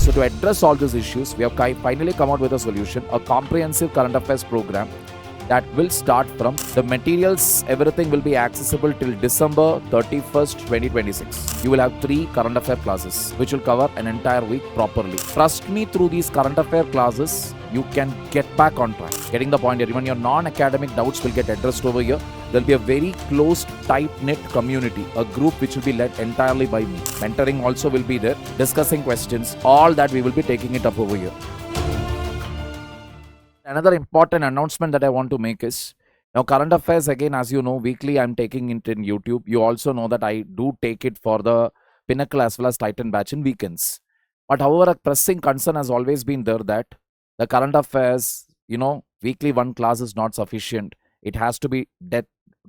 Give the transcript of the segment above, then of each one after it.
So to address all these issues, we have finally come out with a solution, a comprehensive current affairs program that will start from the materials. Everything will be accessible till December 31st, 2026. You will have 3 current affair classes, which will cover an entire week properly. Trust me, through these current affair classes, you can get back on track. Getting the point here, even your non-academic doubts will get addressed over here. There'll be a very close, tight-knit community, a group which will be led entirely by me. Mentoring also will be there, discussing questions, all that we will be taking it up over here. Another important announcement that I want to make is, now current affairs, again, as you know, weekly I'm taking it in YouTube. You also know that I do take it for the Pinnacle as well as Titan batch in weekends. But however, a pressing concern has always been there that the current affairs, weekly one class is not sufficient. It has to be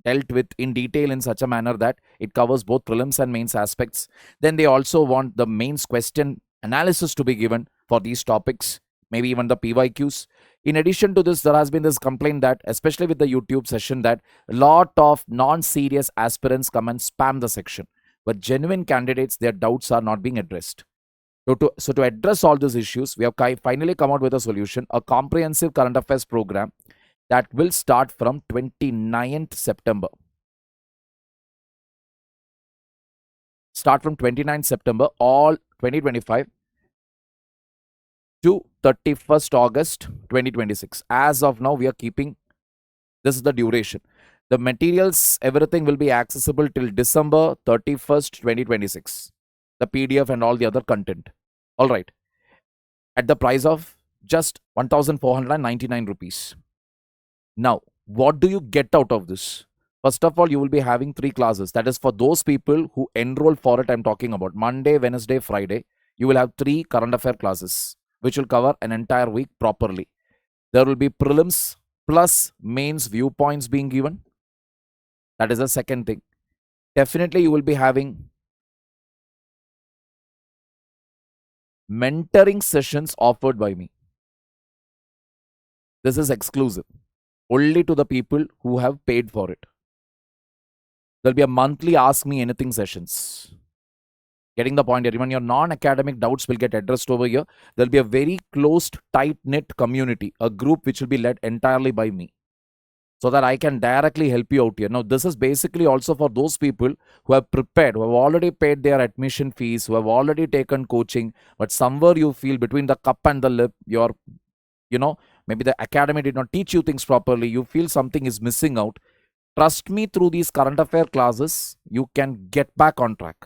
dealt with in detail in such a manner that it covers both prelims and mains aspects. Then they also want the mains question analysis to be given for these topics, maybe even the PYQs. In addition to this, there has been this complaint that, especially with the YouTube session, that a lot of non-serious aspirants come and spam the section. But genuine candidates, their doubts are not being addressed. So to address all these issues, we have finally come out with a solution, a comprehensive current affairs program that will start from 29th September. Start from 29th September, all 2025 to 31st August 2026. As of now, we are keeping, this is the duration. The materials, everything will be accessible till December 31st, 2026. The PDF and all the other content. All right. At the price of just 1,499 rupees. Now, what do you get out of this? First of all, you will be having 3 classes. That is for those people who enroll for it. I'm talking about Monday, Wednesday, Friday. You will have 3 current affair classes, which will cover an entire week properly. There will be prelims plus mains viewpoints being given. That is the second thing. Definitely, you will be having mentoring sessions offered by me. This is exclusive, only to the people who have paid for it. There'll be a monthly Ask Me Anything sessions. Getting the point here, even your non-academic doubts will get addressed over here. There'll be a very closed, tight-knit community, a group which will be led entirely by me, so that I can directly help you out here. Now, this is basically also for those people who have prepared, who have already paid their admission fees, who have already taken coaching, but somewhere you feel between the cup and the lip, maybe the academy did not teach you things properly, you feel something is missing out. Trust me, through these current affair classes, you can get back on track.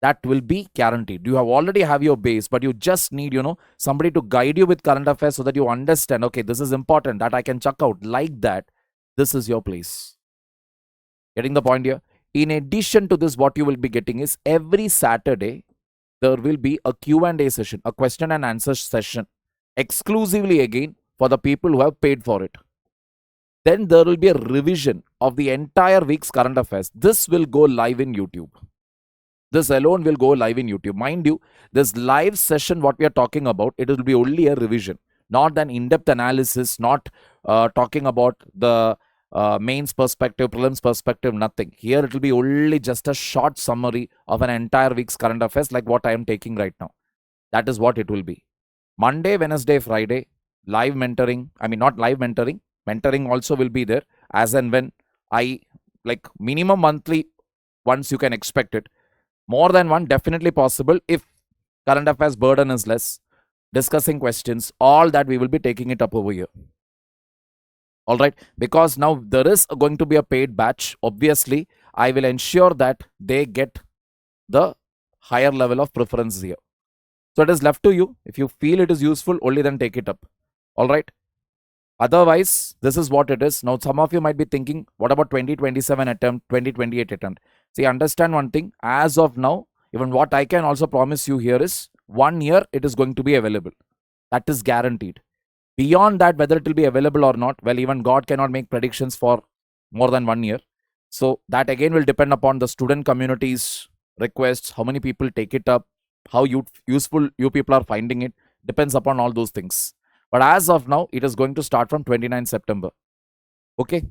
That will be guaranteed. You already have your base, but you just need, somebody to guide you with current affairs so that you understand, okay, this is important, that I can check out. Like that, this is your place. Getting the point here? In addition to this, what you will be getting is every Saturday, there will be a Q&A session, a question and answer session, exclusively again for the people who have paid for it. Then there will be a revision of the entire week's current affairs. This will go live in YouTube. This alone will go live in YouTube. Mind you, this live session, what we are talking about, it will be only a revision, not an in-depth analysis, not talking about the mains perspective, prelims perspective, nothing. Here it will be only just a short summary of an entire week's current affairs like what I am taking right now. That is what it will be. Monday, Wednesday, Friday, live mentoring. I mean, not live mentoring. Mentoring also will be there as and when minimum monthly, once you can expect it. More than one, definitely possible if current affairs burden is less. Discussing questions, all that we will be taking it up over here. All right, because now there is going to be a paid batch. Obviously, I will ensure that they get the higher level of preference here. So it is left to you. If you feel it is useful, only then take it up. All right. Otherwise, this is what it is. Now, some of you might be thinking, what about 2027 attempt, 2028 attempt? See, understand one thing. As of now, even what I can also promise you here is 1 year it is going to be available. That is guaranteed. Beyond that, whether it will be available or not, well, even God cannot make predictions for more than 1 year. So that again will depend upon the student community's requests, how many people take it up, how useful you people are finding it. Depends upon all those things. But as of now, it is going to start from 29 September. Okay.